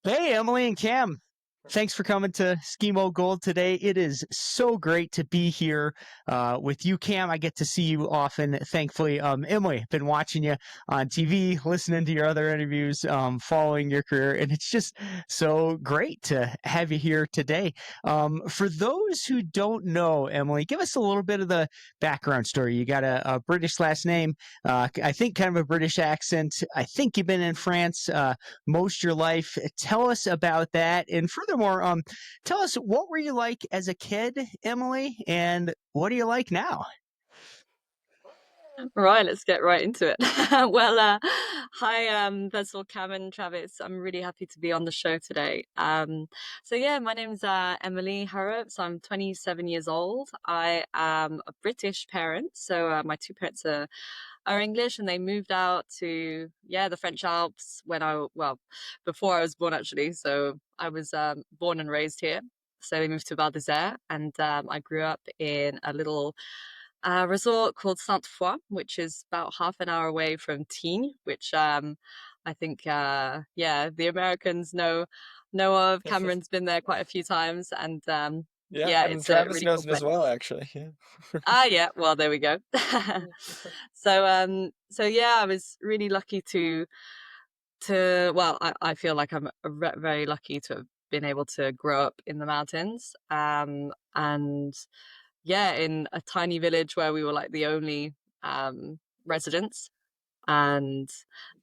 Hey, Emily and Cam. Thanks for coming to Skimo Gold today. It is so great to be here with you, Cam. I get to see you often, thankfully. Emily, been watching you on TV, listening to your other interviews, following your career, and it's just so great to have you here today. For those who don't know, Emily, give us a little bit of the background story. You got a British last name, I think kind of a British accent. I think you've been in France. Most your life. Tell us about that. And furthermore, tell us, what were you like as a kid, Emily, and what are you like now? Right, let's get right into it. Well, hi, first of all, Cam and Travis. I'm really happy to be on the show today. So yeah, my name's Emily Harrop. So I'm 27 years old. I am a British parent. So my two parents are English, and they moved out to the French Alps before I was born actually. So I was born and raised here. So we moved to Val d'Isère, and I grew up in a little resort called Sainte-Foy, which is about half an hour away from Tignes, which I think the Americans know of. Cameron's been there quite a few times, and Yeah, and it's a Travis really knows cool it as place. well, actually. Yeah. Yeah, well, there we go. So yeah, I was really lucky I feel like I'm very lucky to have been able to grow up in the mountains. And yeah, in a tiny village where we were like the only residents, and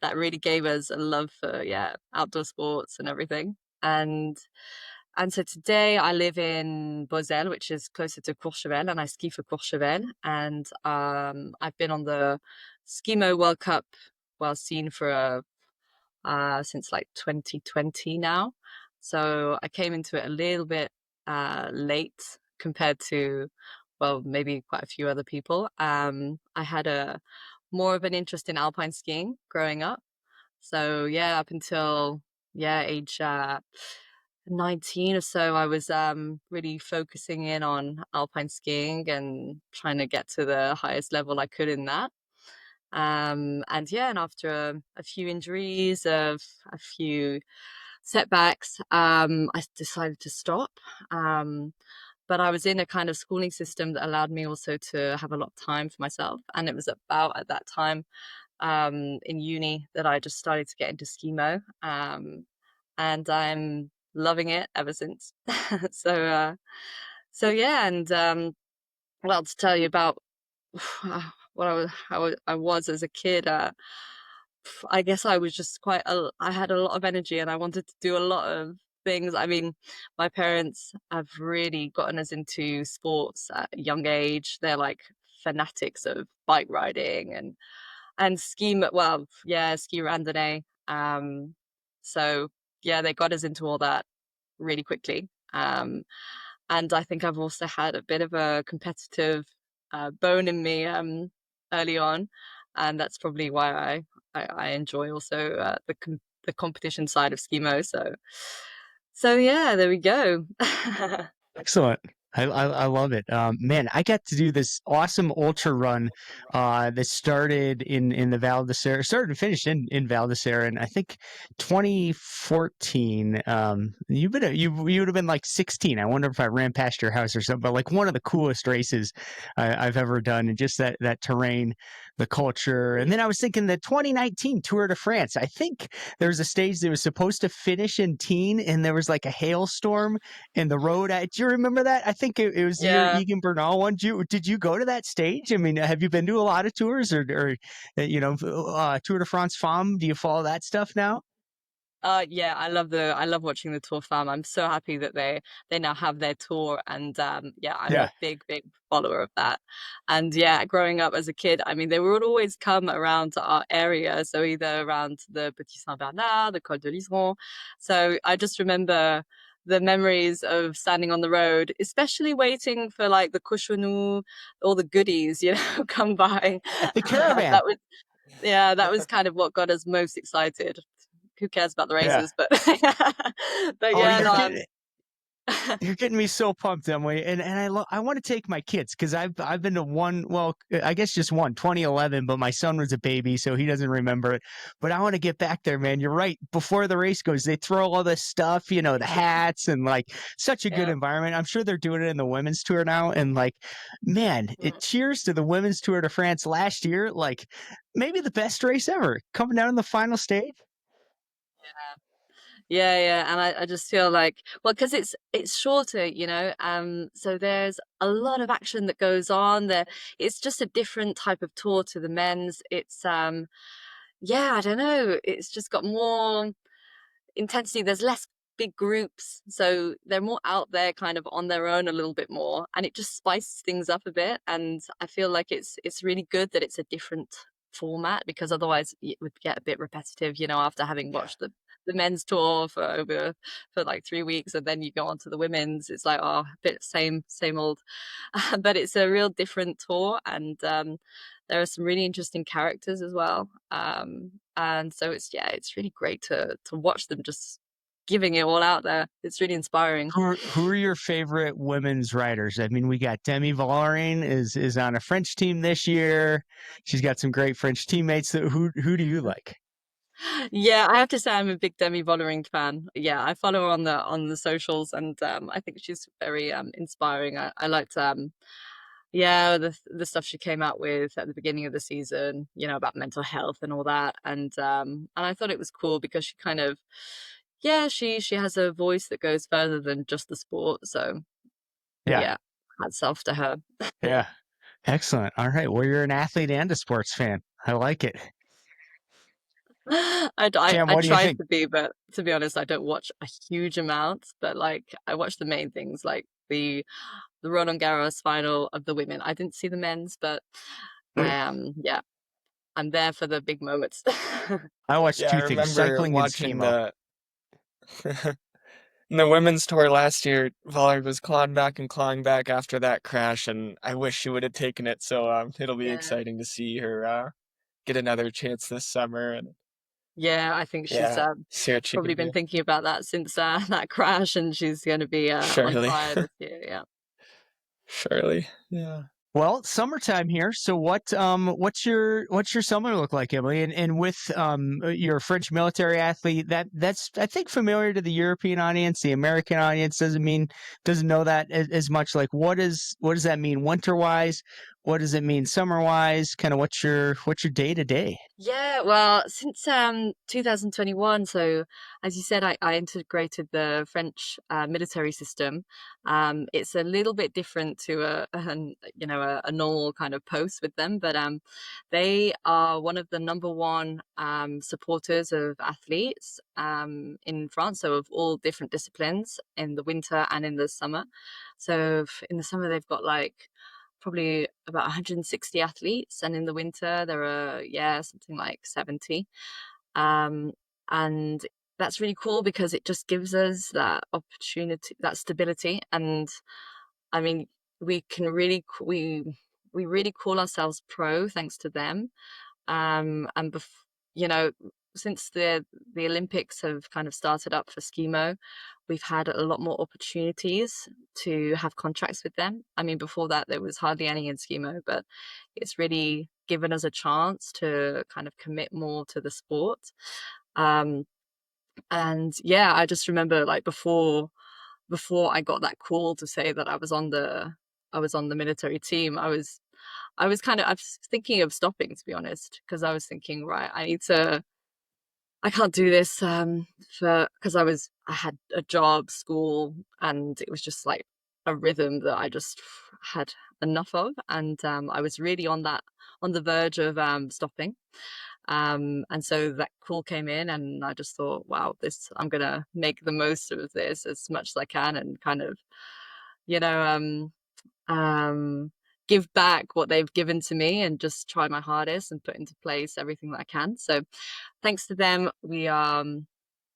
that really gave us a love for outdoor sports and everything. And so today I live in Beauzelle, which is closer to Courchevel, and I ski for Courchevel. And I've been on the Skimo World Cup scene for since like 2020 now. So I came into it a little bit late compared to, well, maybe quite a few other people. I had a more of an interest in alpine skiing growing up. So yeah, up until age 19 or so, I was really focusing in on alpine skiing and trying to get to the highest level I could in that. And after a few injuries, of a few setbacks, I decided to stop. But I was in a kind of schooling system that allowed me also to have a lot of time for myself. And it was about at that time in uni that I just started to get into skimo. And I'm loving it ever since. So, so yeah, and well, to tell you about what I was as a kid. I guess I was just I had a lot of energy and I wanted to do a lot of things. I mean, my parents have really gotten us into sports at a young age. They're like fanatics of bike riding and ski randonnée. So yeah, they got us into all that really quickly. And I think I've also had a bit of a competitive bone in me early on, and that's probably why I enjoy also the competition side of skimo. So yeah, there we go. Excellent. I love it. Man, I got to do this awesome ultra run that started in the Val d'Isere, started and finished in Val d'Isere, and I think 2014. You would have been like 16. I wonder if I ran past your house or something. But like one of the coolest races I've ever done, and just that terrain, the culture. And then I was thinking the 2019 Tour de France. I think there was a stage that was supposed to finish in Teen, and there was like a hailstorm in the road. Do you remember that? I think it was your Yeah. Egan Bernal one. Did you go to that stage? I mean, have you been to a lot of tours or Tour de France Femme? Do you follow that stuff now? Yeah, I love watching the Tour Fam. I'm so happy that they now have their tour, and yeah, I'm a Yeah. big follower of that. And yeah, growing up as a kid, I mean, they would always come around to our area, so either around the Petit Saint Bernard, the Col de Liseron. So I just remember the memories of standing on the road, especially waiting for like the cochonou, all the goodies, come by. The caravan. That was kind of what got us most excited. Who cares about the Yeah. races? But but Oh, yeah, you're no, kidding. You're getting me so pumped, Emily, and I want to take my kids because I've been to one, well, I guess just one, 2011, but my son was a baby, so he doesn't remember it. But I want to get back there, man. You're right. Before the race goes, they throw all this stuff, the hats, and like such a good Yeah. environment. I'm sure they're doing it in the women's tour now, and like, man, it cheers to the women's Tour de France last year. Like, maybe the best race ever, coming down in the final stage. Yeah, and I just feel like, well, because it's shorter, so there's a lot of action that goes on there. It's just a different type of tour to the men's. It's yeah, I don't know. It's just got more intensity. There's less big groups, so they're more out there kind of on their own a little bit more, and it just spices things up a bit. And I feel like it's really good that it's a different format, because otherwise it would get a bit repetitive, after having watched the men's tour for like 3 weeks, and then you go on to the women's. It's like, oh, a bit same old. But it's a real different tour, and there are some really interesting characters as well. And so it's really great to watch them just giving it all out there. It's really inspiring. Who are your favorite women's riders? I mean, we got Demi Vollering is on a French team this year. She's got some great French teammates. Who do you like? Yeah, I have to say I'm a big Demi Vollering fan. Yeah, I follow her on the socials, and I think she's very inspiring. I liked yeah, the stuff she came out with at the beginning of the season, about mental health and all that. And I thought it was cool because she kind of, yeah, she has a voice that goes further than just the sport. So Yeah, yeah, hats off to her. yeah, excellent. All right, well, you're an athlete and a sports fan. I like it. Cam, I what do you try think? to be, but to be honest, I don't watch a huge amount. But like, I watch the main things, like the Roland Garros final of the women. I didn't see the men's, but I am, yeah, I'm there for the big moments. I watched Yeah, I two things: remember cycling and watching skimo. the in the women's tour last year. Volley was clawing back after that crash, and I wish she would have taken it. So it'll be Yeah. exciting to see her get another chance this summer, and Yeah, I think she's yeah, see what she probably can been do. thinking about that since that crash, and she's going to be on Surely, fire this year. Yeah. surely, yeah. Well, summertime here. So what's your summer look like, Emily? And with your French military athlete, that's I think familiar to the European audience. The American audience doesn't know that as much. Like what does that mean winter wise? What does it mean summer wise? Kind of what's your day to day? Yeah, well, since 2021, so as you said, I integrated the French military system. It's a little bit different to a normal kind of post with them, but they are one of the number one supporters of athletes in France, so of all different disciplines in the winter and in the summer. So in the summer, they've got like probably about 160 athletes, and in the winter there are, yeah, something like 70. um and that's really cool because it just gives us that opportunity, that stability. And I mean, we can really we really call ourselves pro thanks to them. And you know since the Olympics have kind of started up for skimo, we've had a lot more opportunities to have contracts with them. I mean, before that there was hardly any in skimo, but it's really given us a chance to kind of commit more to the sport. um and yeah, I just remember, like, before I got that call to say that I was on the military team, I was thinking of stopping, to be honest, because I was thinking, right, I can't do this, for because I had a job, school, and it was just like a rhythm that I just had enough of. And I was really on the verge of stopping. And so that call came in, and I just thought, wow, this I'm gonna make the most of this as much as I can, and kind of, you know, um, give back what they've given to me, and just try my hardest and put into place everything that I can. So thanks to them, we are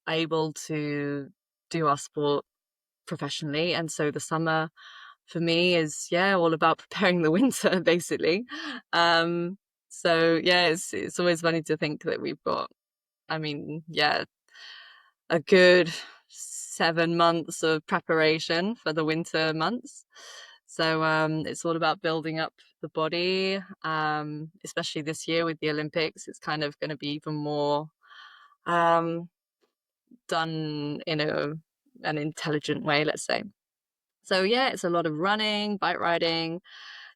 able to do our sport professionally. And so the summer for me is, yeah, all about preparing the winter, basically. Um, so yeah, it's always funny to think that we've got, I mean, yeah, a good 7 months of preparation for the winter months. So it's all about building up the body, especially this year with the Olympics. It's kind of going to be even more um, done in an intelligent way, let's say. So yeah, it's a lot of running, bike riding,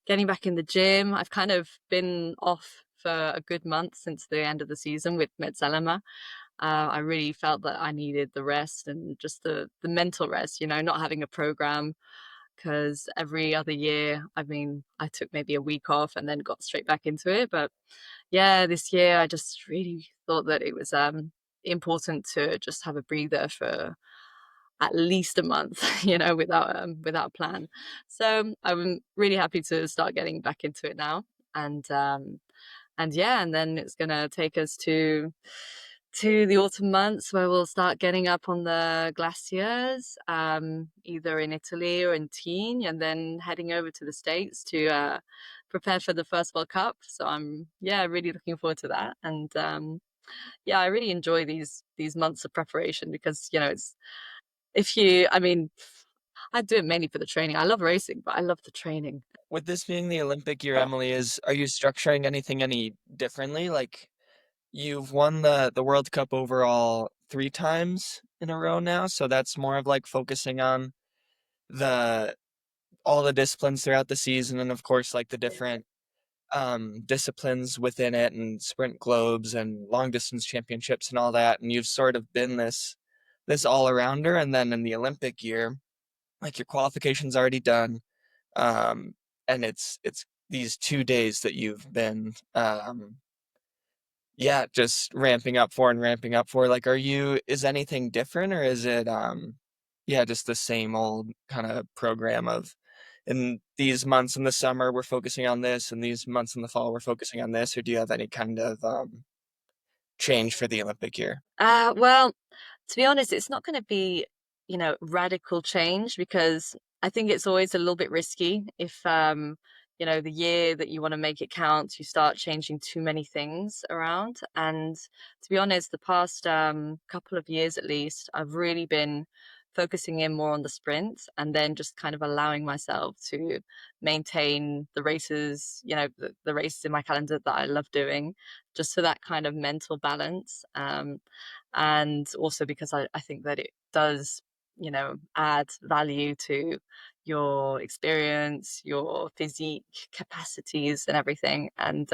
getting back in the gym. I've kind of been off for a good month since the end of the season with Metzelema. I really felt that I needed the rest and just the mental rest, not having a program, because every other year, I mean, I took maybe a week off and then got straight back into it. But yeah, this year I just really thought that it was important to just have a breather for at least a month, without a plan. So I'm really happy to start getting back into it now, and yeah, and then it's gonna take us to the autumn months where we'll start getting up on the glaciers, either in Italy or in Tignes, and then heading over to the States to prepare for the first World Cup. So I'm really looking forward to that, and I really enjoy these months of preparation because it's I mean, I do it mainly for the training. I love racing, but I love the training. With this being the Olympic year, Emily, are you structuring anything any differently? Like you've won the World Cup overall 3 times in a row now, so that's more of like focusing on the all the disciplines throughout the season, and of course like the different disciplines within it, and sprint globes and long distance championships and all that. And you've sort of been this all arounder, and then in the Olympic year, like your qualification's already done, um, and it's these 2 days that you've been yeah, just ramping up for and ramping up for. Like, is anything different, or is it yeah, just the same old kind of program of in these months in the summer we're focusing on this, and these months in the fall we're focusing on this, or do you have any kind of change for the Olympic year? Well, to be honest, it's not going to be, radical change, because I think it's always a little bit risky if, the year that you want to make it count, you start changing too many things around. And to be honest, the past couple of years at least, I've really been focusing in more on the sprint, and then just kind of allowing myself to maintain the races, the races in my calendar that I love doing, just for that kind of mental balance. And also because I think that it does, add value to your experience, your physique capacities and everything. And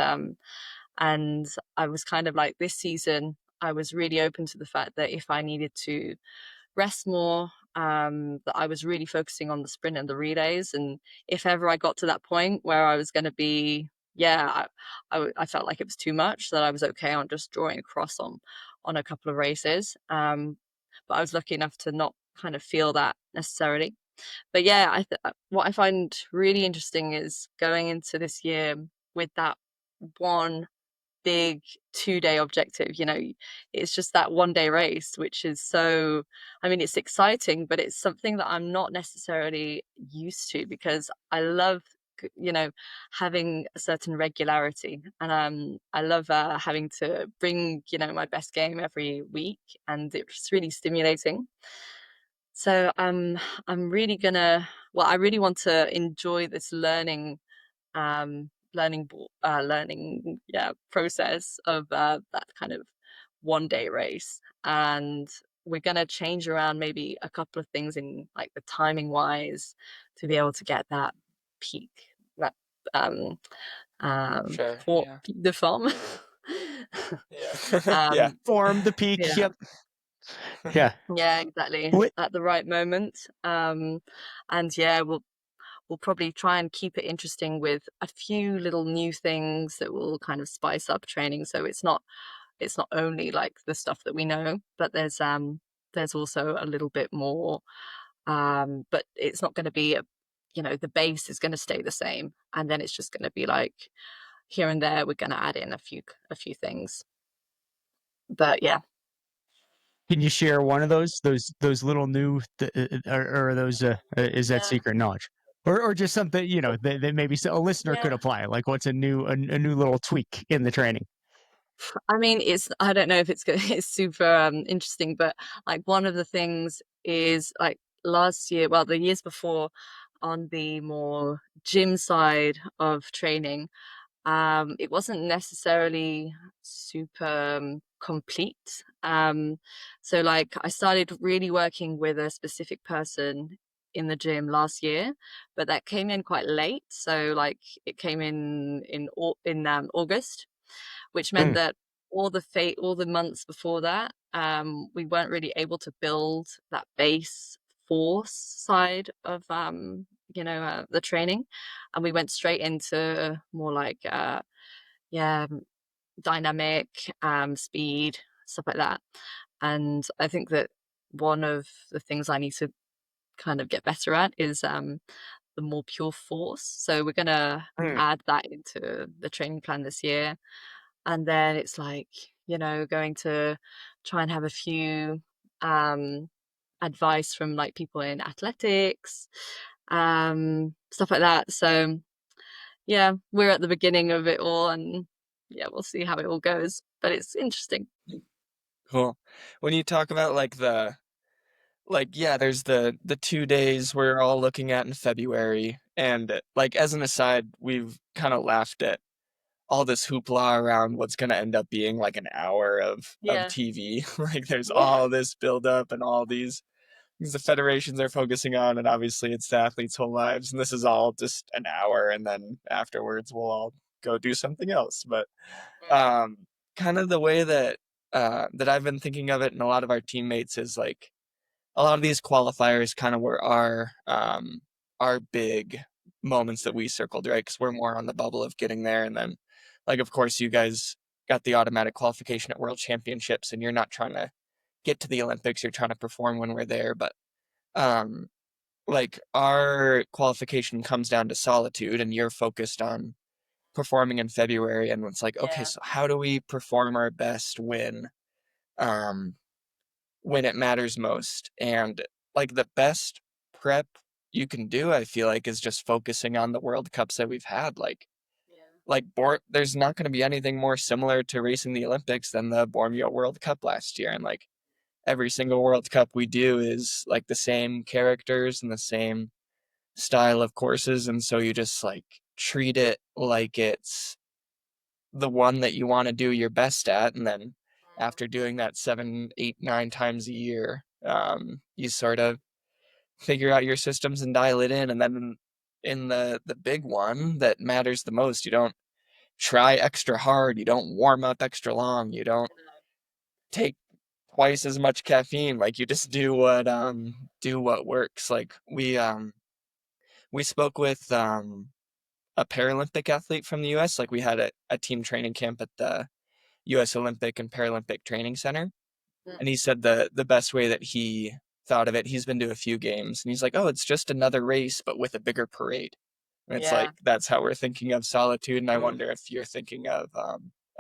I was kind of like, this season I was really open to the fact that if I needed to rest more, that I was really focusing on the sprint and the relays. And if ever I got to that point where I was going to be, I felt like it was too much, that I was okay on just drawing a cross on a couple of races. But I was lucky enough to not kind of feel that necessarily. But yeah, what I find really interesting is going into this year with that one big 2-day objective. It's just that 1-day race, which is so, I mean, it's exciting, but it's something that I'm not necessarily used to, because I love having a certain regularity, and I love having to bring my best game every week, and it's really stimulating. So I'm really I really want to enjoy this learning process of that kind of 1-day race. And we're going to change around maybe a couple of things in like the timing wise, to be able to get that peak, that um Sure, for yeah. peak de forme. Yeah. Yeah. Form the peak. Yeah, Yep. Yeah. yeah, exactly, Wh- at the right moment. And yeah, we'll probably try and keep it interesting with a few little new things that will kind of spice up training. So it's not only like the stuff that we know, but there's also a little bit more. But it's not going to be the base is going to stay the same, and then it's just going to be like here and there we're going to add in a few things. But yeah. Can you share one of those little new or are those is that Yeah. secret knowledge? Or just something that maybe a listener could Yeah. apply, like what's a new little tweak in the training? I mean, I don't know if it's good, it's super interesting, but like one of the things is like last year, well, the years before, on the more gym side of training, it wasn't necessarily super complete. So like I started really working with a specific person in the gym last year, but that came in quite late. So like it came in August, which meant Mm, that all the months before that, we weren't really able to build that base force side of the training, and we went straight into more like yeah, dynamic, speed, stuff like that. And I think that one of the things I need to kind of get better at is the more pure force. So we're gonna mm, add that into the training plan this year. And then it's like, going to try and have a few um advice from like people in athletics, stuff like that. So yeah, we're at the beginning of it all, and yeah, we'll see how it all goes. But it's interesting. Cool. When you talk about yeah, there's the 2 days we're all looking at in February, and like as an aside, we've kind of laughed at all this hoopla around what's going to end up being like an hour of Yeah. TV. Like there's Yeah. all this build up and all these things the federations are focusing on, and obviously it's the athletes' whole lives, and this is all just an hour, and then afterwards we'll all go do something else. But Mm. um, kind of the way that I've been thinking of it, and a lot of our teammates is like a lot of these qualifiers kind of were our big moments that we circled, right? Because we're more on the bubble of getting there, and then like of course you guys got the automatic qualification at World Championships, and you're not trying to get to the Olympics, you're trying to perform when we're there. But um, like our qualification comes down to solitude, and you're focused on performing in February, and it's like, okay, Yeah. so how do we perform our best um when it matters most? And like the best prep you can do, I feel like, is just focusing on the World Cups that we've had. Yeah. There's not going to be anything more similar to racing the Olympics than the Borneo World Cup last year, and like every single World Cup we do is like the same characters and the same style of courses, and so you just like treat it like it's the one that you want to do your best at, and then after doing that 7, 8, 9 times a year, you sort of figure out your systems and dial it in, and then in the big one that matters the most, you don't try extra hard, you don't warm up extra long, you don't take twice as much caffeine, like you just do what works. Like we spoke with a Paralympic athlete from the US. Like we had a team training camp at the US Olympic and Paralympic Training Center. Mm. And he said the best way that he thought of it, he's been to a few games, and he's like, oh, it's just another race, but with a bigger parade. And it's like Yeah. that's how we're thinking of solitude. And I wonder if you're thinking of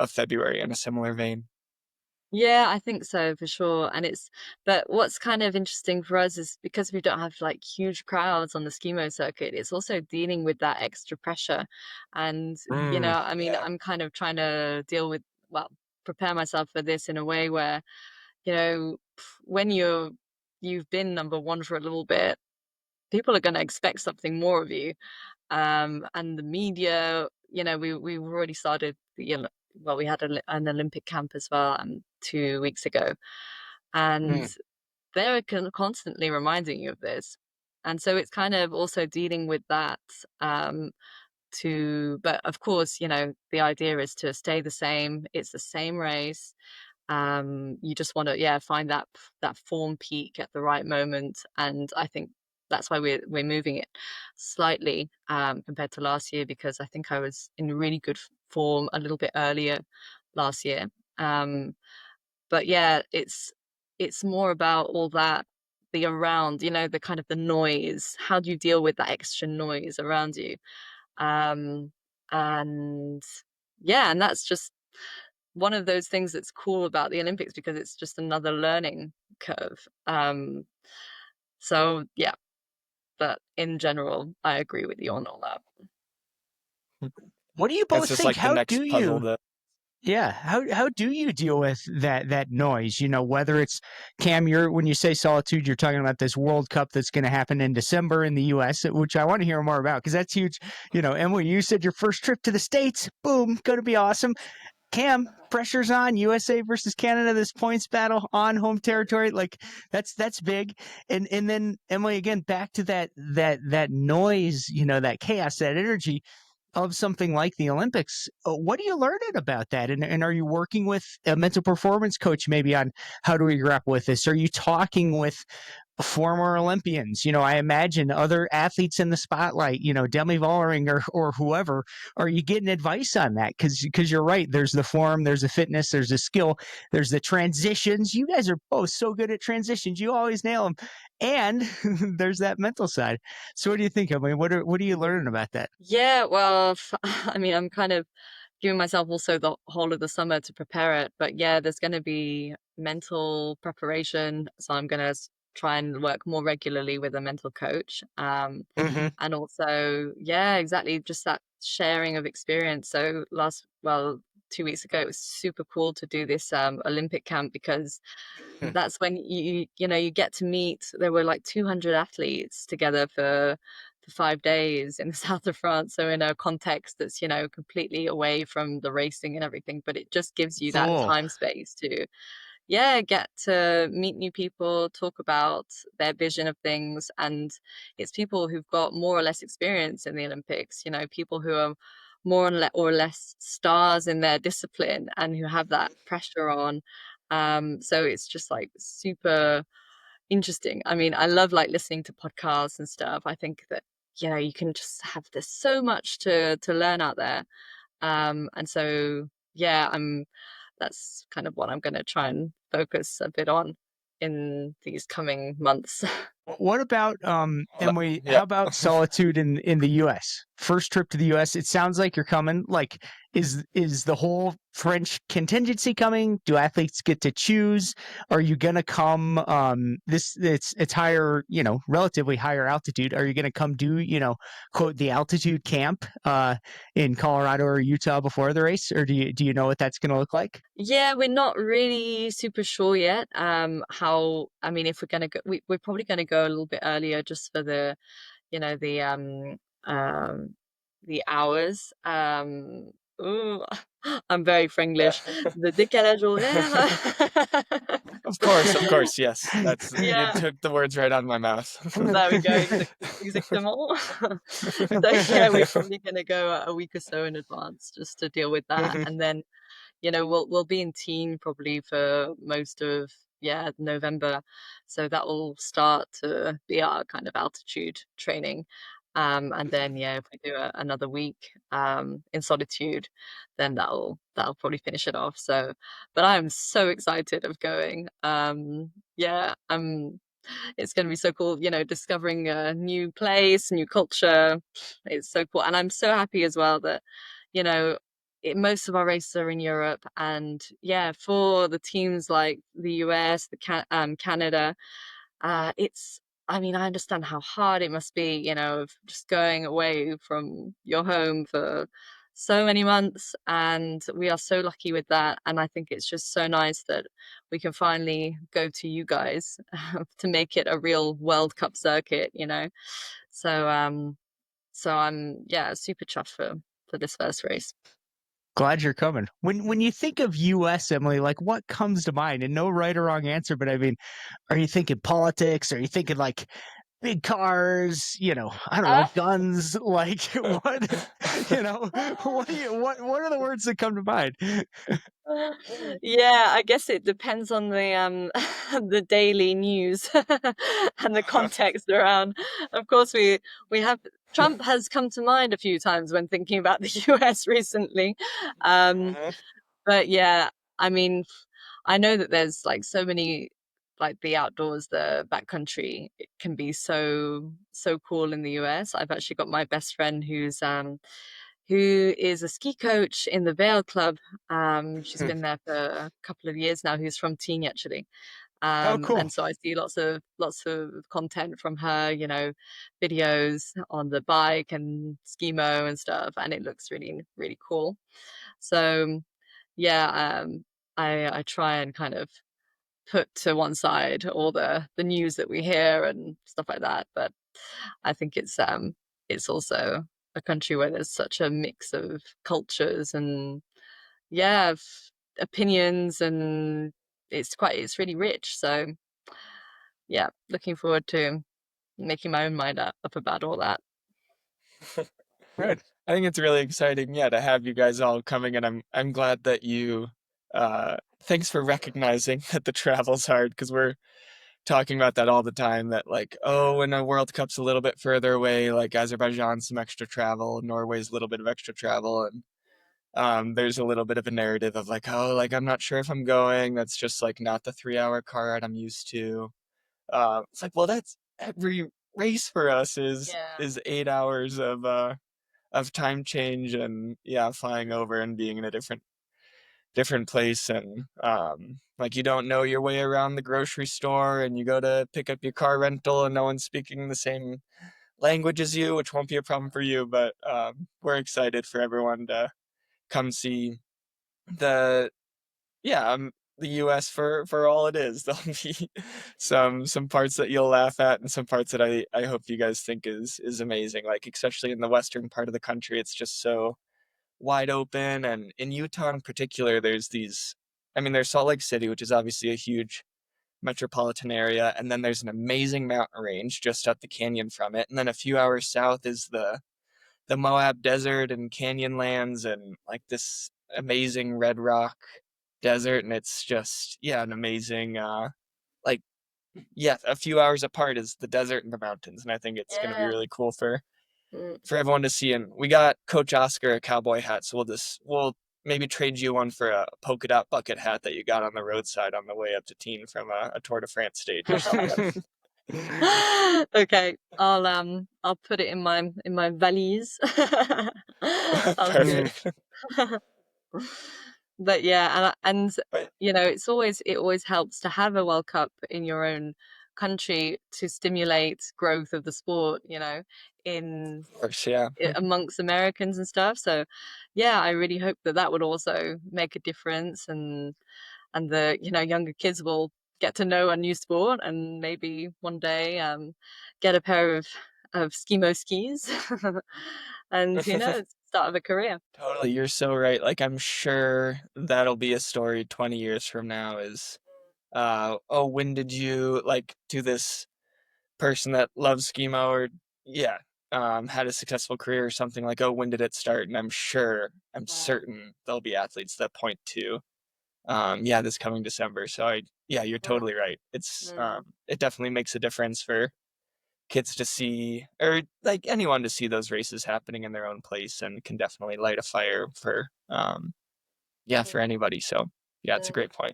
February in a similar vein. Yeah, I think so for sure. But what's kind of interesting for us is because we don't have like huge crowds on the skimo circuit, it's also dealing with that extra pressure. And, Mm, I mean, yeah. I'm kind of trying to prepare myself for this in a way where, when you've been number one for a little bit, people are going to expect something more of you. And the media, we've already started well, we had an Olympic camp as well 2 weeks ago, and Mm, they're constantly reminding you of this. And so it's kind of also dealing with that, but of course, the idea is to stay the same. It's the same race. You just want to, yeah, find that form peak at the right moment. And I think that's why we're moving it slightly, compared to last year, because I think I was in really good form a little bit earlier last year. um but yeah, it's more about all that, the around, the kind of the noise. How do you deal with that extra noise around you? um and yeah, and that's just one of those things that's cool about the Olympics, because it's just another learning curve. So yeah, but in general, I agree with you on all that. what do you it's both just think? like the How do next puzzle you? to. Yeah. How do you deal with that noise? Whether it's Cam, when you say solitude, you're talking about this World Cup that's going to happen in December in the US, which I want to hear more about because that's huge. Emily, you said your first trip to the States, boom, going to be awesome. Cam, pressure's on. USA versus Canada, this points battle on home territory. Like that's big. And then Emily, again, back to that noise, that chaos, that energy of something like the Olympics. What are you learning about that? And are you working with a mental performance coach maybe on how do we grapple with this? Are you talking with former Olympians? I imagine other athletes in the spotlight, Demi Vollering or whoever. Are you getting advice on that? Because you're right. There's the form, there's the fitness, there's the skill, there's the transitions. You guys are both so good at transitions. You always nail them. And there's that mental side. So what do you think, Emily? What are you learning about that? Yeah, well, I mean, I'm kind of giving myself also the whole of the summer to prepare it. But yeah, there's going to be mental preparation. So I'm going to try and work more regularly with a mental coach. Mm-hmm. And also, yeah, exactly, just that sharing of experience. So well, 2 weeks ago, it was super cool to do this Olympic camp because that's when you get to meet. There were like 200 athletes together for 5 days in the south of France, so in a context that's completely away from the racing and everything, but it just gives you that Cool. time space to get to meet new people, talk about their vision of things. And it's people who've got more or less experience in the Olympics, people who are more or less stars in their discipline and who have that pressure on. So it's just like super interesting. I mean, I love like listening to podcasts and stuff. I think that you can just have there's so much to learn out there. And so yeah, that's kind of what I'm going to try and focus a bit on in these coming months. What about Emily? Yeah. How about solitude in the U.S.? First trip to the U.S. It sounds like you're coming. Like, is the whole French contingency coming? Do athletes get to choose? Are you gonna come? It's higher, relatively higher altitude. Are you gonna come do, quote the altitude camp in Colorado or Utah before the race, or do you know what that's gonna look like? Yeah, we're not really super sure yet. How I mean, if we're gonna go, we're probably gonna go a little bit earlier just for the you know um the hours. Ooh, I'm very Yeah. Franglish. The décalage horaire. Of course, yes. That's you Yeah, took the words right out of my mouth. there we go. Exactement. So yeah, we're probably gonna go a week or so in advance just to deal with that, Mhm. and then we'll be in teen probably for most of November, so that will start to be our kind of altitude training. And then if we do another week in solitude, then that'll probably finish it off. So, but I'm so excited of going. Yeah, it's going to be so cool, discovering a new place, new culture. It's so cool, and I'm so happy as well that you know most of our races are in Europe, and yeah, for the teams like the US, Canada, it's. I mean, I understand how hard it must be, of just going away from your home for so many months, and we are so lucky with that. And I think it's just so nice that we can finally go to you guys to make it a real World Cup circuit. So I'm super chuffed for this first race. Glad you're coming. When you think of U.S., Emily, like what comes to mind? And no right or wrong answer, but I mean, are you thinking politics? Are you thinking like big cars? I don't know, guns. Like what? What are the words that come to mind? Yeah, I guess it depends on the the daily news and the context around. Of course, we have Trump has come to mind a few times when thinking about the US recently. Um, Mhm. but yeah, I mean, I know that there's like so many like the outdoors, the backcountry, it can be so cool in the US. I've actually got my best friend who is a ski coach in the Vale Club. She's been there for a couple of years now, who's from Teen actually. Oh, cool. And so I see lots of content from her, videos on the bike and skimo and stuff, and it looks really, really cool. So yeah, I try and kind of put to one side all the news that we hear and stuff like that. But I think it's also a country where there's such a mix of cultures and yeah, opinions, and it's really rich. So yeah, looking forward to making my own mind up about all that. Good. I think it's really exciting, yeah, to have you guys all coming, and I'm glad that you thanks for recognizing that the travel's hard because we're talking about that all the time that like, oh, when a World Cup's a little bit further away, like Azerbaijan's some extra travel, Norway's a little bit of extra travel, and there's a little bit of a narrative of like, oh, like I'm not sure if I'm going. That's just like not the 3 hour car ride I'm used to. It's like, well, that's every race for us Yeah. is 8 hours of time change and yeah, flying over and being in a different place and like you don't know your way around the grocery store and you go to pick up your car rental and no one's speaking the same language as you, which won't be a problem for you, but we're excited for everyone to come see the yeah, the US for all it is. There'll be some parts that you'll laugh at and some parts that I hope you guys think is amazing. Like especially in the western part of the country, it's just so wide open. And in Utah in particular, there's these I mean, there's Salt Lake City, which is obviously a huge metropolitan area, and then there's an amazing mountain range just up the canyon from it. And then a few hours south is the Moab Desert and Canyonlands and like this amazing red rock desert, and it's just yeah an amazing like yeah a few hours apart is the desert and the mountains, and I think it's going to be Yeah. really cool Mm. for everyone to see. And we got Coach Oscar a cowboy hat, so we'll maybe trade you one for a polka dot bucket hat that you got on the roadside on the way up to Teen from a Tour de France stage or something. Okay, I'll put it in my valise. Sounds good. Perfect. But yeah, and But you know, it always helps to have a World Cup in your own country to stimulate growth of the sport, you know, in of course, yeah. amongst Americans and stuff. So yeah, I really hope that that would also make a difference, and the younger kids will get to know a new sport and maybe one day get a pair of skimo skis and start of a career. Totally, you're so right. Like I'm sure that'll be a story 20 years from now is oh, when did you like do this person that loves skimo or yeah, had a successful career or something like, oh, when did it start? And I'm Mm, certain there'll be athletes that point to yeah, this coming December. So yeah, you're mm, totally right. It's mm, it definitely makes a difference for kids to see or like anyone to see those races happening in their own place and can definitely light a fire for yeah, mm, for anybody. So yeah, it's a mm. great point.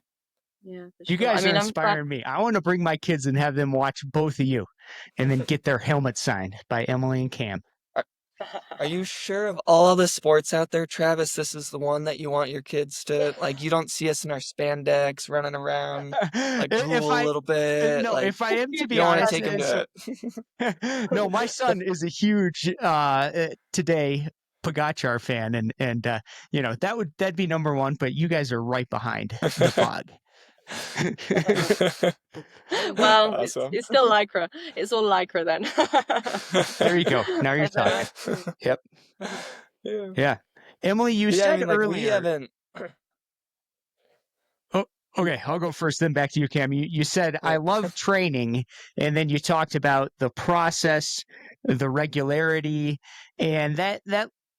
Yeah, for You sure. I guys are mean, I'm trying. inspiring me. I want to bring my kids and have them watch both of you and then get their helmet signed by Emily and Cam. Are, are you sure of all the sports out there, Travis? This is the one that you want your kids to like. You don't see us in our spandex running around, like if drool a I little bit. no, Like if I am to You'd you be be don't want to honest, take them impressive. to no, my son is a huge today Pogachar fan, and that'd be number one. But you guys are right behind the pod. Well, awesome. it's still lycra. It's all lycra then. There you go. Now you're talking. Yep. yeah. Yeah. Emily, you But yeah, I said mean, like we earlier. haven't. Oh, okay. I'll go first, then back to you, Cam. You said I Yeah. love training, and then you talked about the process, the regularity, and that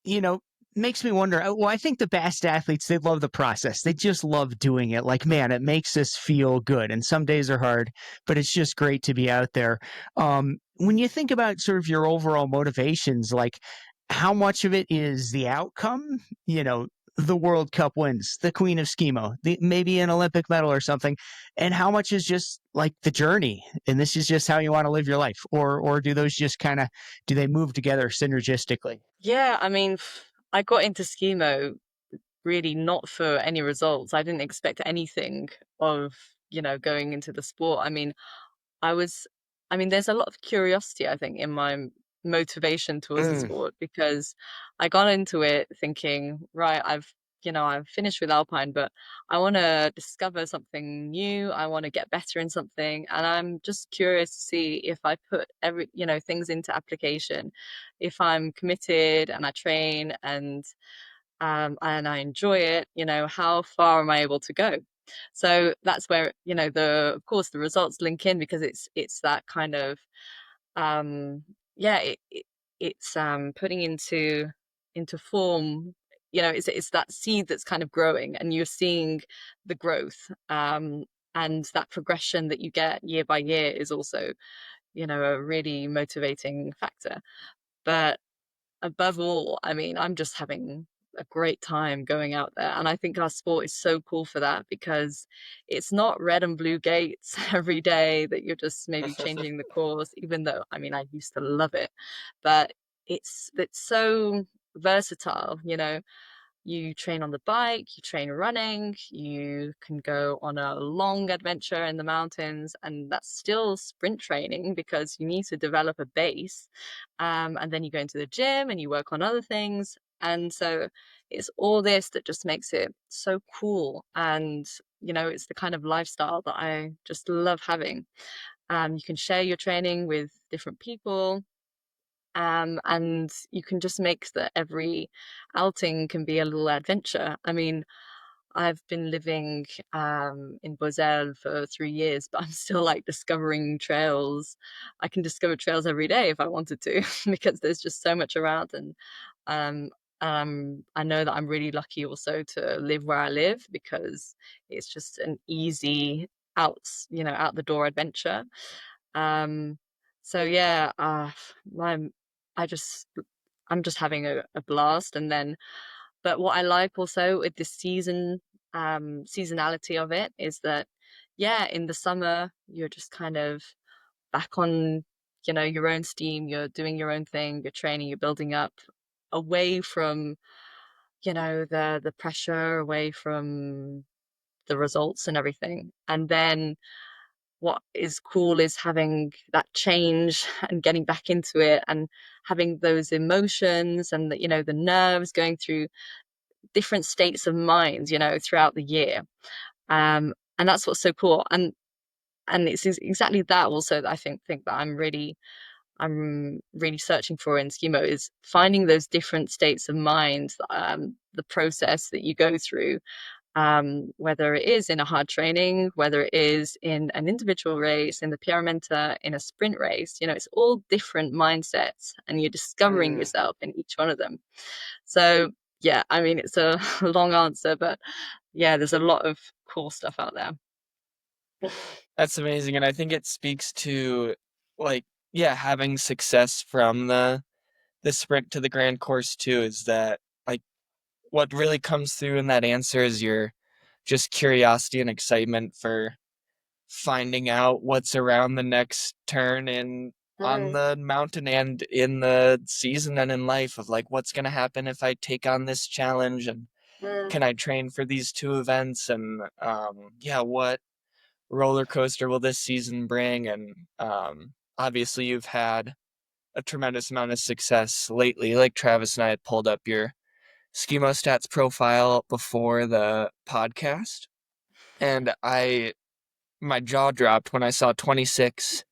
you know makes me wonder. Well, I think the best athletes, they love the process. They just love doing it. Like, man, it makes us feel good. And some days are hard, but it's just great to be out there. When you think about sort of your overall motivations, like how much of it is the outcome? The World Cup wins, the Queen of Skimo, maybe an Olympic medal or something, and how much is just like the journey, and this is just how you want to live your life, or do those just kind of do they move together synergistically? Yeah, I mean, I got into Skimo really not for any results. I didn't expect anything of, going into the sport. I was, there's a lot of curiosity, I think, in my motivation towards the Mm. sport because I got into it thinking, right, I've, I've finished with alpine, but I want to discover something new. I want to get better in something, and I'm just curious to see if I put things into application, if I'm committed and I train and I enjoy it, how far am I able to go? So that's where, of course the results link in, because it's that kind of yeah, it's putting into form, it's that seed that's kind of growing, and you're seeing the growth, and that progression that you get year by year is also, a really motivating factor. But above all, I mean, I'm just having a great time going out there. And I think our sport is so cool for that, because it's not red and blue gates every day that you're just maybe changing the course, even though, I mean, I used to love it. But it's so versatile, you train on the bike, you train running, you can go on a long adventure in the mountains, and that's still sprint training because you need to develop a base. And then you go into the gym and you work on other things. And so it's all this that just makes it so cool. And, it's the kind of lifestyle that I just love having. You can share your training with different people, and you can just make that every outing can be a little adventure. I mean, I've been living in Boselle for 3 years, but I'm still like discovering trails. I can discover trails every day if I wanted to, because there's just so much around. And um, I know that I'm really lucky also to live where I live, because it's just an easy out the door adventure. Um, so yeah, my I just I'm just having a blast. And then, but what I like also with this seasonality of it is that, yeah, in the summer you're just kind of back on, your own steam. You're doing your own thing. You're training. You're building up, away from, the pressure, away from the results and everything. And then what is cool is having that change and getting back into it, and having those emotions and the nerves, going through different states of mind, throughout the year. And that's what's so cool. And it's exactly that also that I think that I'm really searching for in Skimo, is finding those different states of mind, the process that you go through, whether it is in a hard training, whether it is in an individual race, in the Pyramenta, in a sprint race. It's all different mindsets, and you're discovering yourself in each one of them. So yeah, I mean, it's a long answer, but yeah, there's a lot of cool stuff out there. That's amazing, and I think it speaks to, like, yeah, having success from the sprint to the grand course too, is that, like, what really comes through in that answer is your just curiosity and excitement for finding out what's around the next turn in on Mm, the mountain and in the season and in life, of like, what's going to happen if I take on this challenge, and mm, can I train for these two events, and yeah, what roller coaster will this season bring? And obviously you've had a tremendous amount of success lately. Like Travis and I had pulled up your Skimo Stats profile before the podcast, and my jaw dropped when I saw 26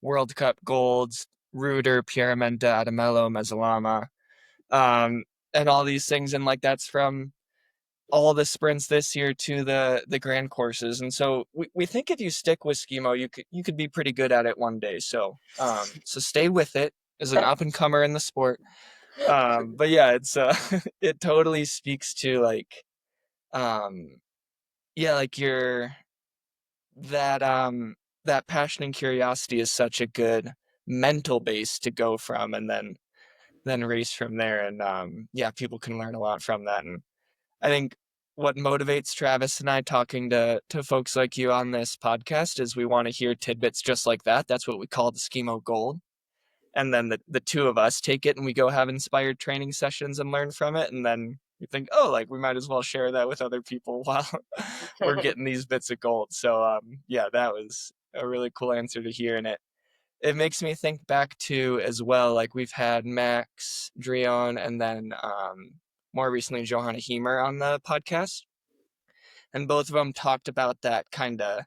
World Cup golds, Ruder, Pierramenta, Adamello, Mezzalama, um, and all these things. And like, that's from all the sprints this year to the grand courses. And so we think if you stick with Skimo, you could be pretty good at it one day. So so stay with it as an up and comer in the sport. But yeah, it's it totally speaks to, like, um yeah, like your that that passion and curiosity is such a good mental base to go from, and then race from there. And yeah, people can learn a lot from that. And I think what motivates Travis and I talking to folks like you on this podcast is we want to hear tidbits just like that. That's what we call the Skimo Gold. And then the two of us take it and we go have inspired training sessions and learn from it. And then we think, oh, like, we might as well share that with other people while we're getting these bits of gold. So yeah, that was a really cool answer to hear. And it makes me think back to, as well, like, we've had Max, Drion, and then more recently Johanna Hemer on the podcast, and both of them talked about that kind of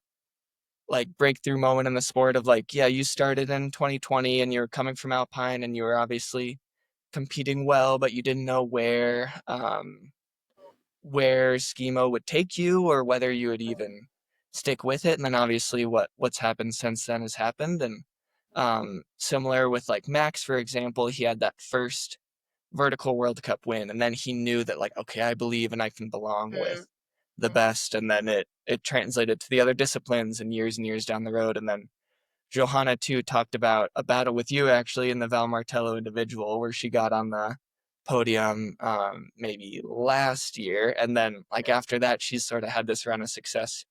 like breakthrough moment in the sport of like, yeah, you started in 2020 and you're coming from alpine and you were obviously competing well, but you didn't know where Skimo would take you or whether you would even stick with it. And then obviously what's happened since then has happened. And similar with like Max, for example, he had that first vertical World Cup win, and then he knew that like, okay, I believe and I can belong with the best. And then it translated to the other disciplines and years down the road. And then Johanna too talked about a battle with you actually in the Val Martello individual where she got on the podium maybe last year, and then like after that she's sort of had this run of success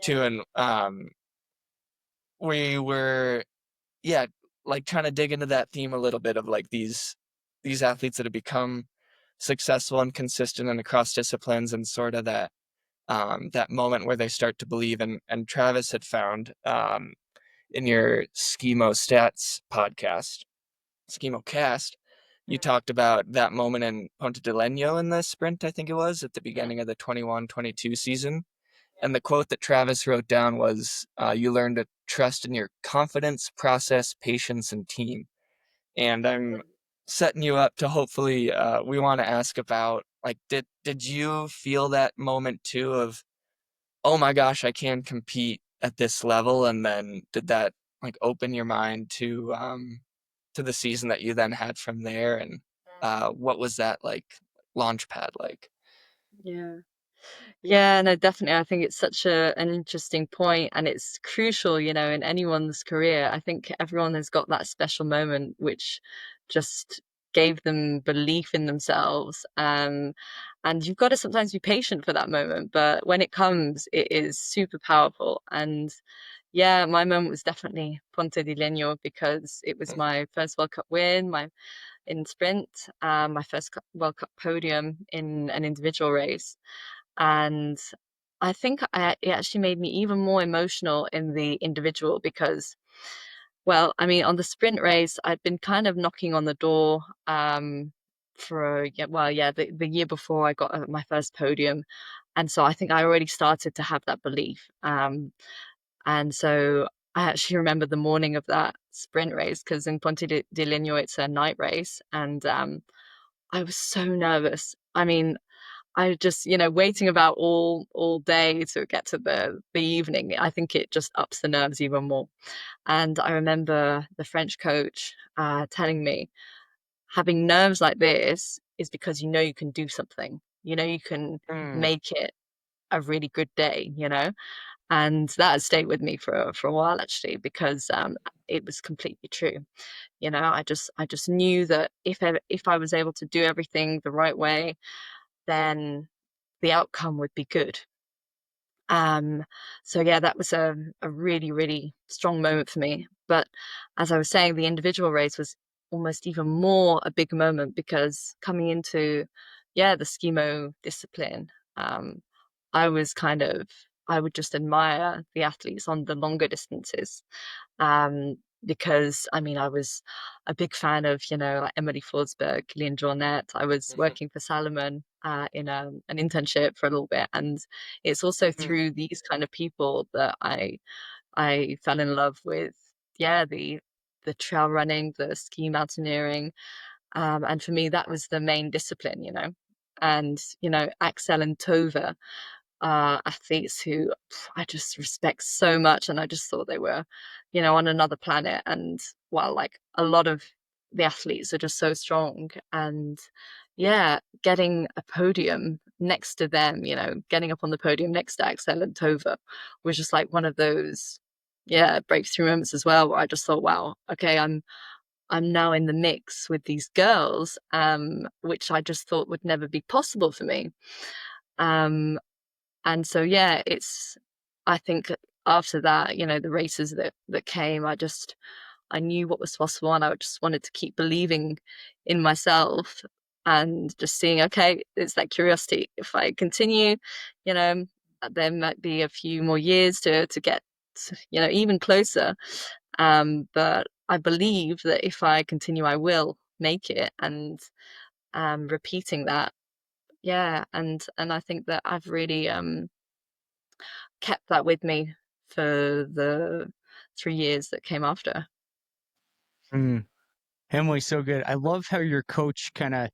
too. And we were yeah like trying to dig into that theme a little bit of like these athletes that have become successful and consistent and across disciplines, and sort of that moment where they start to believe. And Travis had found in your Skimo Stats podcast, Skimo Cast, you talked about that moment in Ponte di Legno in the sprint, I think it was, at the beginning of the 21-22 season. And the quote that Travis wrote down was, you learn to trust in your confidence, process, patience, and team. And I'm setting you up to hopefully, we want to ask about, like, did you feel that moment too of, oh my gosh, I can compete at this level? And then did that like open your mind to the season that you then had from there? And what was that like launch pad like? Yeah. Yeah, no, definitely. I think it's such an interesting point, and it's crucial, in anyone's career. I think everyone has got that special moment which just gave them belief in themselves. And you've got to sometimes be patient for that moment, but when it comes, it is super powerful. And yeah, my moment was definitely Ponte di Legno because it was my first World Cup win, my in sprint, my first World Cup podium in an individual race. And I think it actually made me even more emotional in the individual because, well, I mean, on the sprint race, I'd been kind of knocking on the door yeah, well, yeah, the year before I got my first podium. And so I think I already started to have that belief. And so I actually remember the morning of that sprint race because in Ponte di Legno, it's a night race. And I was so nervous. I mean, I just, waiting about all day to get to the evening, I think it just ups the nerves even more. And I remember the French coach telling me, having nerves like this is because you can do something. You can Mm, make it a really good day, and that has stayed with me for a while actually because it was completely true. I just knew that if I was able to do everything the right way, then the outcome would be good. Um, so yeah, that was a really, really strong moment for me. But as I was saying, the individual race was almost even more a big moment because coming into, yeah, the Skimo discipline, um, I was kind of, I would just admire the athletes on the longer distances. Um, because I mean, I was a big fan of, like Emily Forsberg, Lynn Jornet. I was mhm, working for Salomon in an internship for a little bit, and it's also mm, through these kind of people that I fell in love with, yeah, the trail running, the ski mountaineering, and for me that was the main discipline, and Axel and Tova are athletes who I just respect so much, and I just thought they were, on another planet. And well, like a lot of the athletes are just so strong, and yeah, getting a podium next to them, getting up on the podium next to Axel and Tova was just like one of those, yeah, breakthrough moments as well, where I just thought, wow, okay, I'm now in the mix with these girls, which I just thought would never be possible for me. Um, and so, yeah, I think after that, the races that came, I knew what was possible, and I just wanted to keep believing in myself and just seeing, okay, it's that curiosity. If I continue, you know, there might be a few more years to get, even closer. But I believe that if I continue, I will make it. And repeating that Yeah, and I think that I've really kept that with me for the 3 years that came after. Mm. Emily, so good. I love how your coach kind of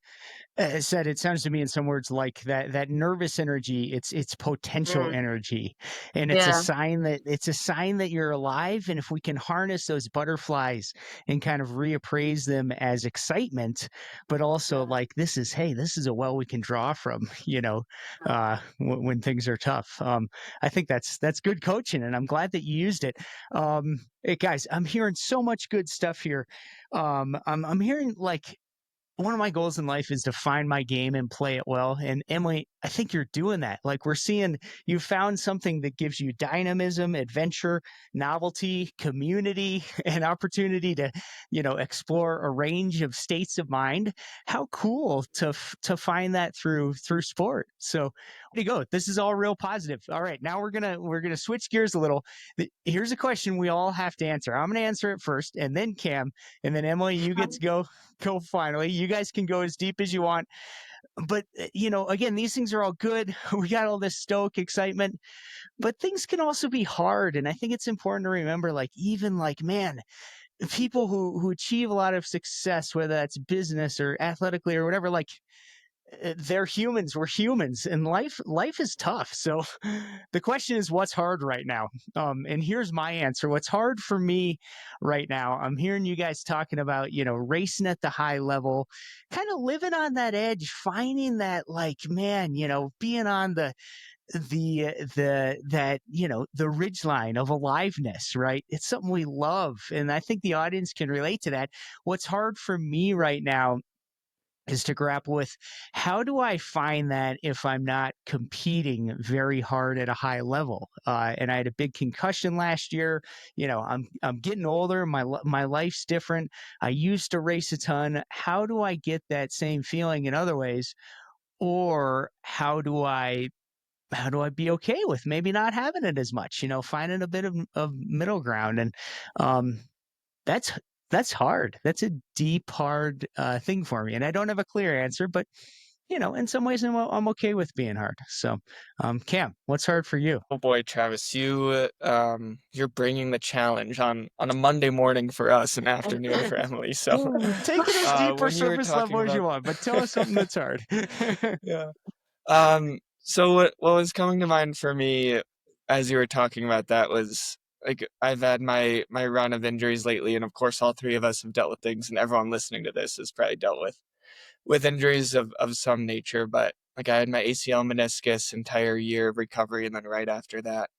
said, it sounds to me in some words like that nervous energy, it's potential Mm. energy, and Yeah. it's a sign that you're alive. And if we can harness those butterflies and kind of reappraise them as excitement, but also like, this is a well we can draw from, when things are tough. I think that's good coaching, and I'm glad that you used it. Hey guys, I'm hearing so much good stuff here. I'm hearing like, one of my goals in life is to find my game and play it well. And Emily, I think you're doing that. Like, we're seeing you found something that gives you dynamism, adventure, novelty, community, and opportunity to, explore a range of states of mind. How cool to find that through sport. So, there you go. This is all real positive. All right, now we're gonna switch gears a little. Here's a question we all have to answer. I'm gonna answer it first, and then Cam, and then Emily, you get to go finally. You guys can go as deep as you want. But, again, these things are all good. We got all this stoic excitement, but things can also be hard. And I think it's important to remember, like, even like, man, people who achieve a lot of success, whether that's business or athletically or whatever, like, they're humans. We're humans, and life is tough. So the question is, what's hard right now? And here's my answer. What's hard for me right now? I'm hearing you guys talking about, racing at the high level, kind of living on that edge, finding that, like, man, being on the ridge line of aliveness, right? It's something we love, and I think the audience can relate to that. What's hard for me right now is to grapple with, how do I find that if I'm not competing very hard at a high level? And I had a big concussion last year. I'm getting older. My life's different. I used to race a ton. How do I get that same feeling in other ways? Or how do I be okay with maybe not having it as much? Finding a bit of middle ground. And um, that's that's hard. That's a deep, hard thing for me, and I don't have a clear answer. But in some ways, I'm okay with being hard. So, Cam, what's hard for you? Oh boy, Travis, you're bringing the challenge on a Monday morning for us, an afternoon for Emily. So, Take it as deep or when you were surface talking level as you about want, but tell us something that's hard. yeah, so what was coming to mind for me as you were talking about that was like I've had my run of injuries lately, and of course all three of us have dealt with things, and everyone listening to this has probably dealt with injuries of some nature. But like I had my ACL meniscus, entire year of recovery, and then right after that,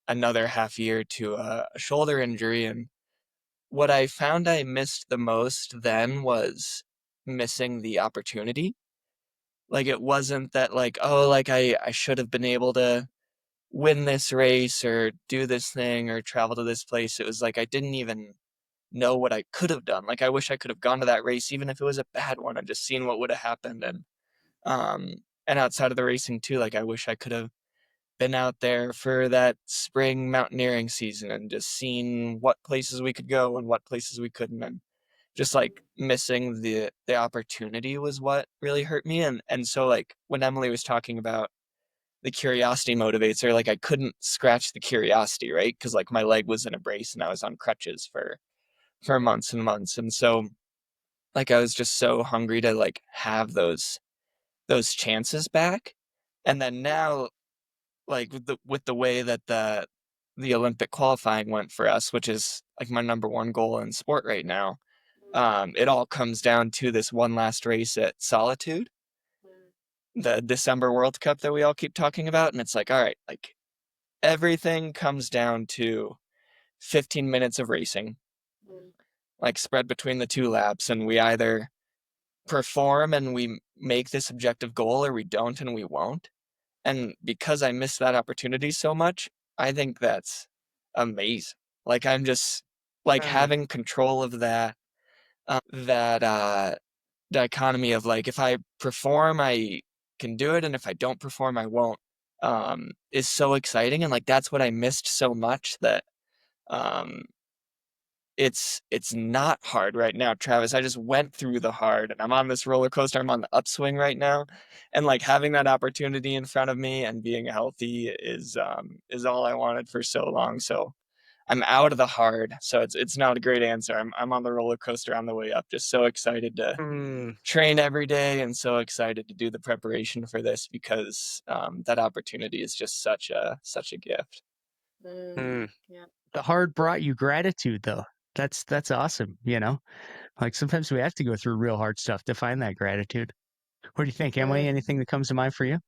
another half year to a shoulder injury. And what I found I missed the most then was missing the opportunity. Like it wasn't that like, oh, like I should have been able to win this race or do this thing or travel to this place. It was like I didn't even know what I could have done. Like I wish I could have gone to that race, even if it was a bad one, and just seen what would have happened. Um and outside of the racing too, like I wish I could have been out there for that spring mountaineering season and just seen what places we could go and what places we couldn't. And just like missing the opportunity was what really hurt me. And so like when Emily was talking about the curiosity motivates her, like I couldn't scratch the curiosity, right? Because like my leg was in a brace and I was on crutches for months and months. And so like I was just so hungry to like have those chances back. And then now like with the way that the Olympic qualifying went for us, which is like my number one goal in sport right now. It all comes down to this one last race at Solitude, the December World Cup that we all keep talking about. And it's like, all right, like everything comes down to 15 minutes of racing, like spread between the two laps. And we either perform and we make this objective goal or we don't and we won't. And because I missed that opportunity so much, I think that's amazing. Like I'm just like Mm. having control of that dichotomy of like if I perform, I can do it, and if I don't perform, I won't. Is so exciting, and like that's what I missed so much that um, it's not hard right now, Travis. I just went through the hard and I'm on this roller coaster. I'm on the upswing right now. And like having that opportunity in front of me and being healthy is all I wanted for so long. So I'm out of the hard. So it's not a great answer. I'm on the roller coaster on the way up. Just so excited to Mm, train every day and so excited to do the preparation for this because that opportunity is just such a gift. mm. Yeah. The hard brought you gratitude, though. That's awesome. Like sometimes we have to go through real hard stuff to find that gratitude. What do you think, Emily? Anything that comes to mind for you?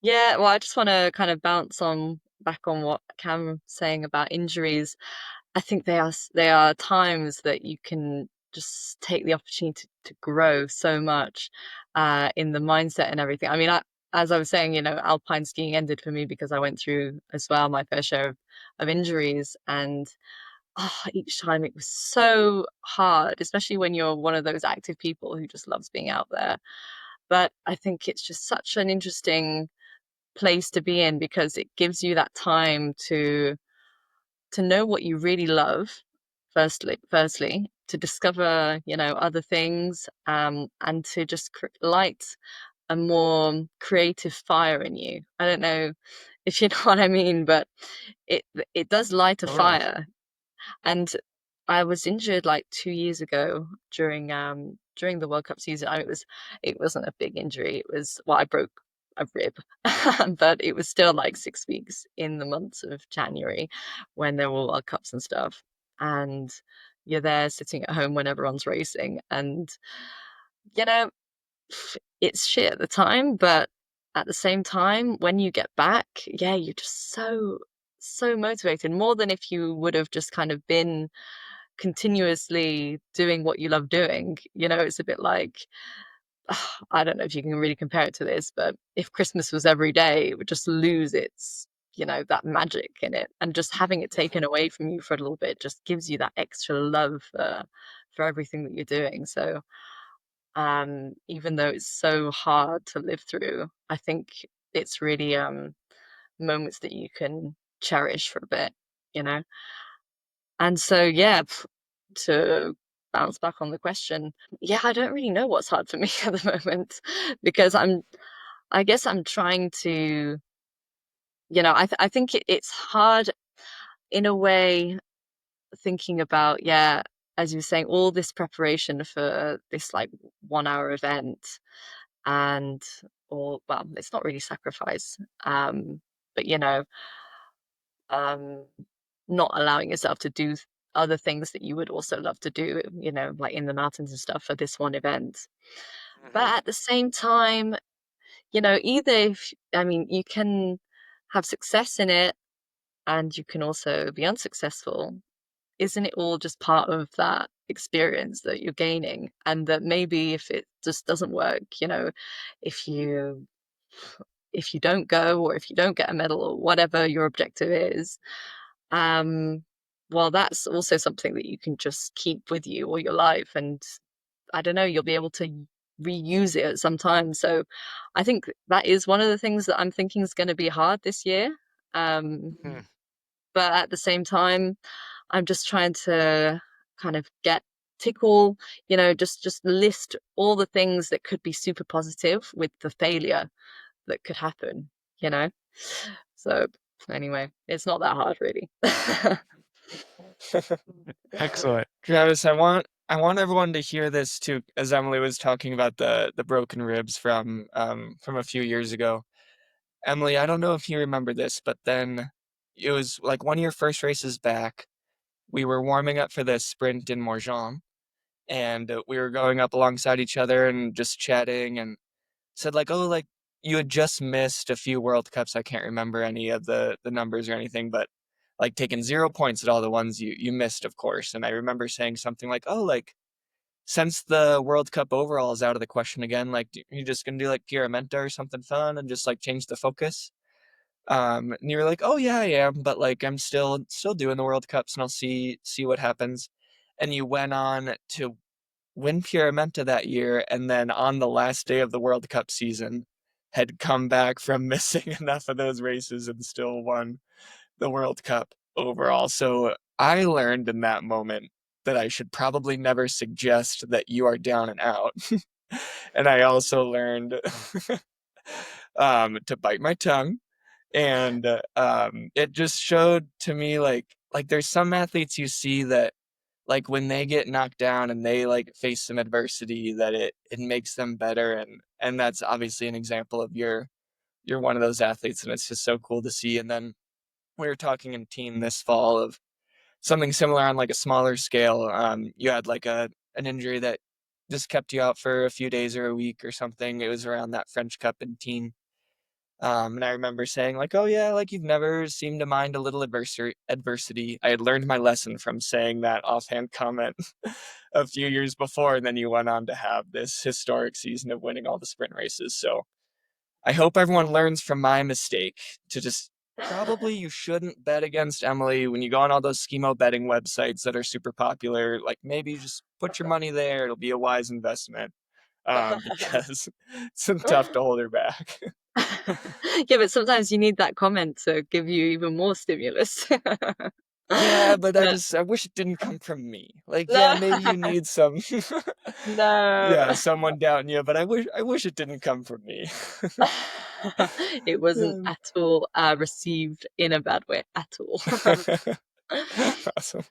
Yeah, well, I just want to kind of bounce on back on what Cam was saying about injuries. I think they are times that you can just take the opportunity to grow so much in the mindset and everything. I mean, as I was saying, alpine skiing ended for me because I went through as well my fair share of injuries, and each time it was so hard, especially when you're one of those active people who just loves being out there. But I think it's just such an interesting place to be in because it gives you that time to know what you really love firstly to discover other things, and to just light a more creative fire in you. I don't know if you know what I mean, but it it does light a Totally. fire. And I was injured like 2 years ago during the World Cup season. It wasn't a big injury. It was, well, I broke a rib, but it was still like 6 weeks in the months of January when there were World Cups and stuff. And you're there sitting at home when everyone's racing, and you know it's shit at the time, but at the same time, when you get back, yeah, you're just so motivated, more than if you would have just kind of been continuously doing what you love doing. It's a bit like, I don't know if you can really compare it to this, but if Christmas was every day, it would just lose its, that magic in it. And just having it taken away from you for a little bit just gives you that extra love for everything that you're doing. So, even though it's so hard to live through, I think it's really moments that you can cherish for a bit, you know? And so, yeah, to bounce back on the question, yeah, I don't really know what's hard for me at the moment because I guess I'm trying to, I think it's hard in a way, thinking about, yeah, as you were saying, all this preparation for this like 1 hour event, and, or, well, it's not really sacrifice, but um, not allowing yourself to do other things that you would also love to do, like in the mountains and stuff for this one event. But Mhm. at the same time, either if, I mean, you can have success in it and you can also be unsuccessful. Isn't it all just part of that experience that you're gaining? And that maybe if it just doesn't work, if you if you don't go, or if you don't get a medal, or whatever your objective is, um, well, that's also something that you can just keep with you all your life. And I don't know, you'll be able to reuse it at some time. So I think that is one of the things that I'm thinking is going to be hard this year. Um, Mhm. but at the same time, I'm just trying to kind of tickle, just list all the things that could be super positive with the failure that could happen, you know? So anyway, it's not that hard really. Excellent. Travis, I want everyone to hear this too, as Emily was talking about the broken ribs from a few years ago. Emily, I don't know if you remember this, but then it was like one of your first races back. We were warming up for the sprint in Morgon, and we were going up alongside each other and just chatting, and said like, oh, like you had just missed a few World Cups. I can't remember any of the numbers or anything, but like taking 0 points at all the ones you missed, of course. And I remember saying something like, oh, like since the World Cup overall is out of the question again, like you're just gonna do like Pyramenta or something fun and just like change the focus. And you were like, oh yeah, I am, but like I'm still doing the World Cups and I'll see what happens. And you went on to win Pyramenta that year, and then on the last day of the World Cup season, had come back from missing enough of those races and still won the World Cup overall. So I learned in that moment that I should probably never suggest that you are down and out. And I also learned to bite my tongue. And it just showed to me like there's some athletes you see that like when they get knocked down and they like face some adversity that it makes them better, and that's obviously an example of you're one of those athletes, and it's just so cool to see. And then we were talking in team this fall of something similar on like a smaller scale. You had like an injury that just kept you out for a few days or a week or something. It was around that French Cup in teen. And I remember saying like, "Oh yeah, like you've never seemed to mind a little adversity." I had learned my lesson from saying that offhand comment a few years before, and then you went on to have this historic season of winning all the sprint races. So I hope everyone learns from my mistake to just probably you shouldn't bet against Emily when you go on all those Skimo betting websites that are super popular. Like maybe just put your money there; it'll be a wise investment. Because it's tough to hold her back. Yeah, but sometimes you need that comment to give you even more stimulus. Yeah, but But I wish it didn't come from me. Like, yeah, no, maybe you need some, no. yeah, someone doubting you, but I wish it didn't come from me. It wasn't Um, at all received in a bad way at all. Awesome.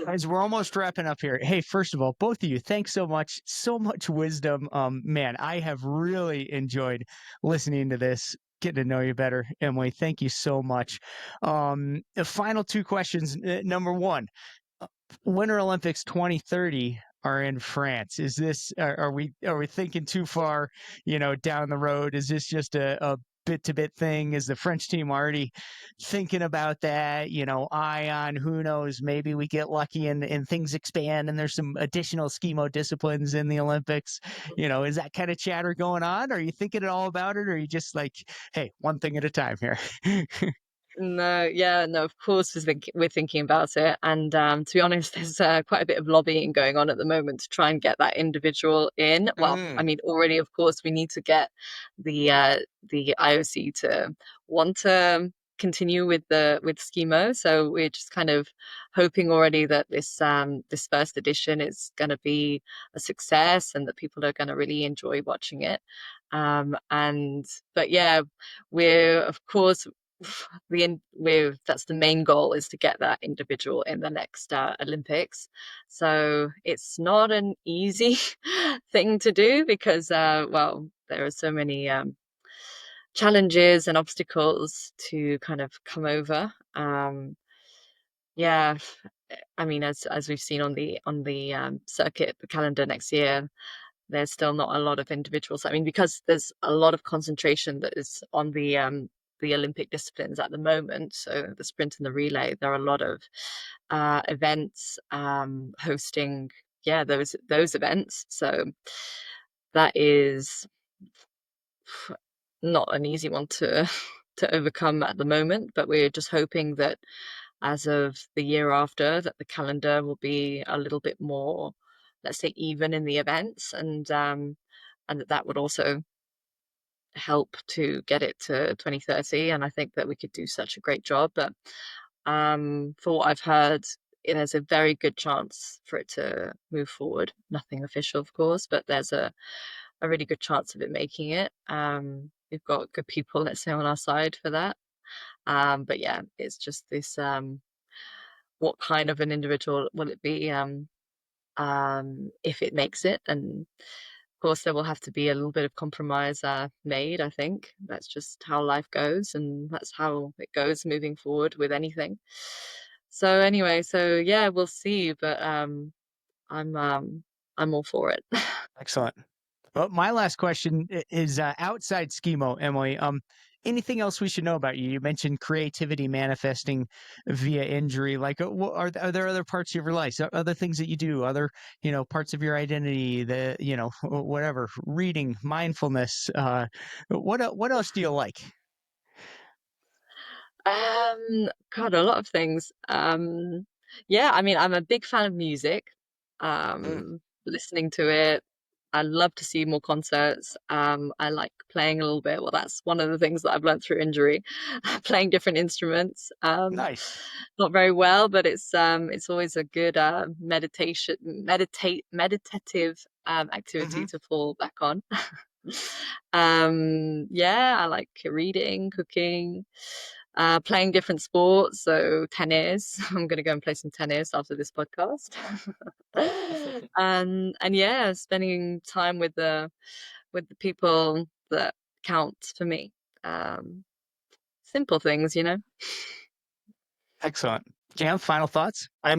Guys, we're almost wrapping up here. Hey, first of all, both of you, thanks so much. So much wisdom. Man, I have really enjoyed listening to this, getting to know you better. Emily, thank you so much. The final two questions. Number one, uh, Winter Olympics 2030 are in France. Is this are we thinking too far, down the road? Is this just a bit to bit thing? Is the French team already thinking about that? Ion, who knows? Maybe we get lucky and things expand and there's some additional skimo disciplines in the Olympics. Is that kind of chatter going on? Are you thinking at all about it? Or are you just like, hey, one thing at a time here? No, yeah, no, of course we're thinking about it. And to be honest, there's quite a bit of lobbying going on at the moment to try and get that individual in. Well, I Mm, mean, already, of course, we need to get the IOC to want to continue with the with Schemo. So we're just kind of hoping already that this first edition is going to be a success and that people are going to really enjoy watching it. And but yeah, we're of course that's the main goal, is to get that individual in the next Olympics. So it's not an easy thing to do because well, there are so many challenges and obstacles to kind of come over. Yeah, I mean, as we've seen on the circuit, the calendar next year, there's still not a lot of individuals. I mean, because there's a lot of concentration that is on the Olympic disciplines at the moment. So the sprint and the relay, there are a lot of events hosting, yeah, those events. So that is not an easy one to to overcome at the moment. But we're just hoping that as of the year after, that the calendar will be a little bit more, let's say, even in the events, and that would also help to get it to 2030. And I think that we could do such a great job. But for what I've heard, there's a very good chance for it to move forward. Nothing official, of course, but there's a really good chance of it making it. We've got good people, let's say, on our side for that. But yeah, it's just this what kind of an individual will it be, if it makes it? And of course, there will have to be a little bit of compromise made. I think that's just how life goes, and that's how it goes moving forward with anything. So anyway, so yeah, we'll see. But I'm um, I'm all for it. Excellent. Well, my last question is outside Schemo, Emily. Anything else we should know about you? You mentioned creativity manifesting via injury. Like, are there other parts of your life, other things that you do, other parts of your identity, whatever, reading, mindfulness. What else do you like? God, a lot of things. Yeah, I mean, I'm a big fan of music. mm, Listening to it, I love to see more concerts. I like playing a little bit. Well, that's one of the things that I've learned through injury, playing different instruments. Nice. Not very well, but it's always a good meditative activity Hmm. to fall back on. Yeah, I like reading, cooking, playing different sports. So tennis. I'm gonna go and play some tennis after this podcast. And yeah, spending time with the people that count for me. Um, Simple things, you know. Excellent. Cam, final thoughts? I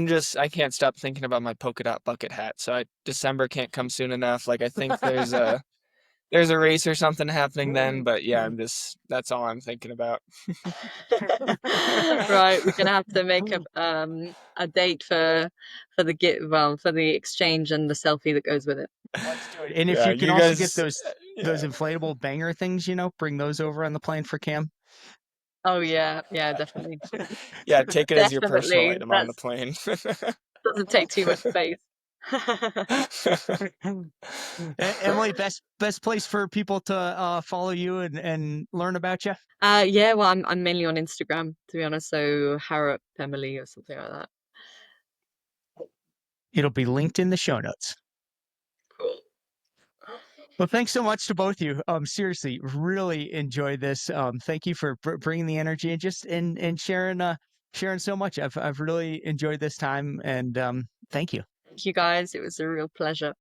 can't stop thinking about my polka dot bucket hat. So December can't come soon enough. Like I think there's a race or something happening then, but yeah, that's all I'm thinking about. Right, we're gonna have to make a date for the for the exchange and the selfie that goes with it. Let's do it. And if Yeah, you can you also get guys, those yeah, inflatable banger things, bring those over on the plane for Cam. Oh yeah, yeah, definitely. yeah, take it as your personal Definitely. item on the That's plane. doesn't take too much space. Emily, best place for people to follow you and learn about you. Yeah, well, I'm mainly on Instagram, to be honest. So Harrop Emily or something like that. It'll be linked in the show notes. Cool. Well, thanks so much to both of you. Seriously, really enjoyed this. Thank you for bringing the energy and just and sharing so much. I've really enjoyed this time, and thank you. Thank you guys. It was a real pleasure.